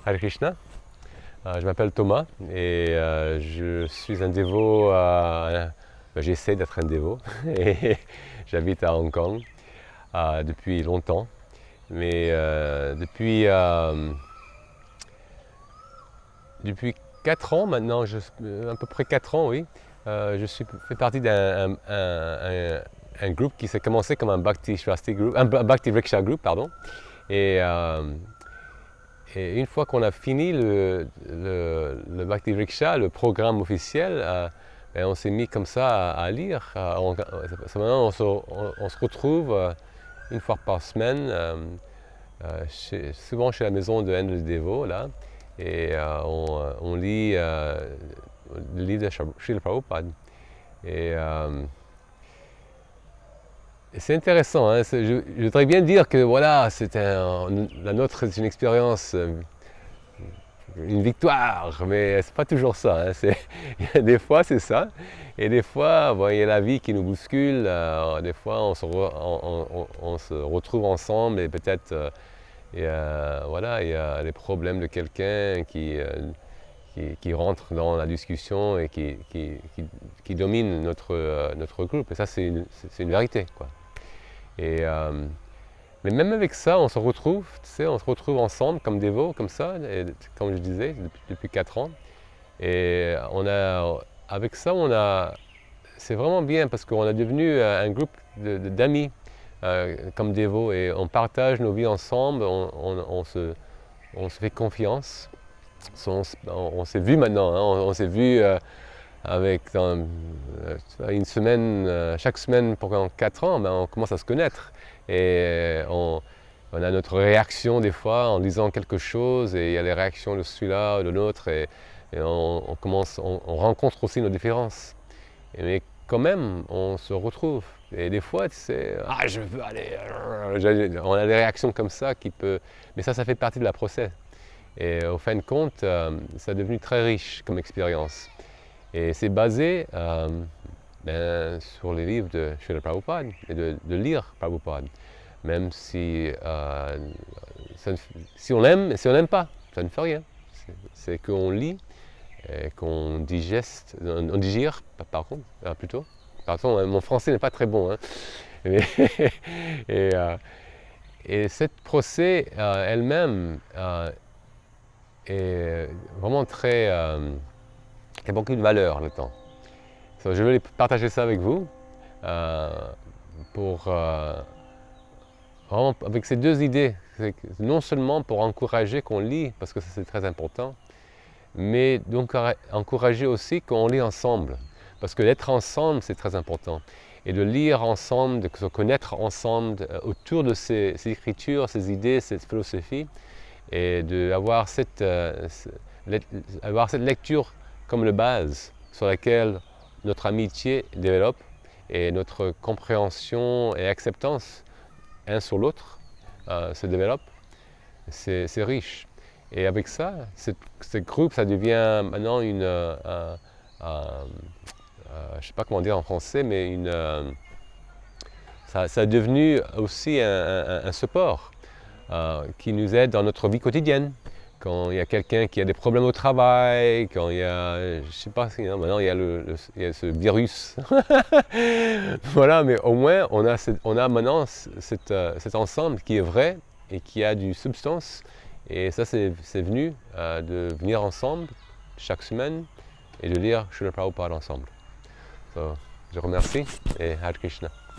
Hare Krishna. Je m'appelle Thomas et je suis un dévot, j'essaie d'être un dévot et j'habite à Hong Kong depuis longtemps. Mais depuis 4 ans maintenant, à peu près 4 ans, oui, fais partie un groupe qui s'est commencé comme un Bhakti Shrasti group, un Bhakti Vriksha group, pardon. Et, euh, et une fois qu'on a fini le Bhakti Vriksha, le programme officiel, ben on s'est mis comme ça à lire. Maintenant, on se retrouve une fois par semaine, souvent chez la maison de Andrew Devo, là, et on lit le livre de Srila Prabhupada. Et, et c'est intéressant, hein, je voudrais bien dire que voilà, la nôtre c'est une expérience, une victoire, mais c'est pas toujours ça. Hein, des fois c'est ça, et des fois bon, il y a la vie qui nous bouscule, des fois on se retrouve ensemble et peut-être voilà, il y a des problèmes de quelqu'un qui rentre dans la discussion et qui domine notre groupe, et ça c'est une vérité, quoi. Et, mais même avec ça, on se retrouve, tu sais, on se retrouve ensemble comme dévots, comme ça, et, comme je disais, depuis 4 ans. Et avec ça, c'est vraiment bien parce qu'on est devenu un groupe d'amis comme dévots, et on partage nos vies ensemble, on se fait confiance. On s'est vu maintenant, hein, on s'est vu une semaine, chaque semaine pendant 4 ans, ben, on commence à se connaître. Et on a notre réaction des fois en lisant quelque chose, et il y a les réactions de celui-là ou de l'autre, et on rencontre aussi nos différences. Mais quand même, on se retrouve. Et des fois, tu sais, je veux aller. On a des réactions comme ça mais ça fait partie de la process. Et au fin de compte, ça est devenu très riche comme expérience. Et c'est basé sur les livres de Srila Prabhupada et de lire Prabhupada. Même si on aime et si on n'aime pas, ça ne fait rien. C'est qu'on lit et qu'on digère, par contre, plutôt. Pardon, mon français n'est pas très bon. Hein. Et cette procès elle-même est vraiment très... il y a beaucoup de valeur là-dedans. Je voulais partager ça avec vous vraiment avec ces deux idées. Non seulement pour encourager qu'on lit, parce que ça c'est très important, mais donc encourager aussi qu'on lit ensemble. Parce que d'être ensemble, c'est très important. Et de lire ensemble, de se connaître ensemble autour de ces écritures, ces idées, cette philosophie, et d'avoir avoir cette lecture comme le base sur laquelle notre amitié développe et notre compréhension et acceptance un sur l'autre se développe, c'est riche. Et avec ça, ce groupe, ça devient maintenant je ne sais pas comment dire en français, mais ça est devenu aussi un support qui nous aide dans notre vie quotidienne. Quand il y a quelqu'un qui a des problèmes au travail, quand il y a, je sais pas, maintenant il y a ce virus. Voilà, mais au moins on a maintenant cet ensemble qui est vrai et qui a du substance. Et ça, c'est venu de venir ensemble chaque semaine et de lire Srila Prabhupada ensemble. Je remercie et Hare Krishna.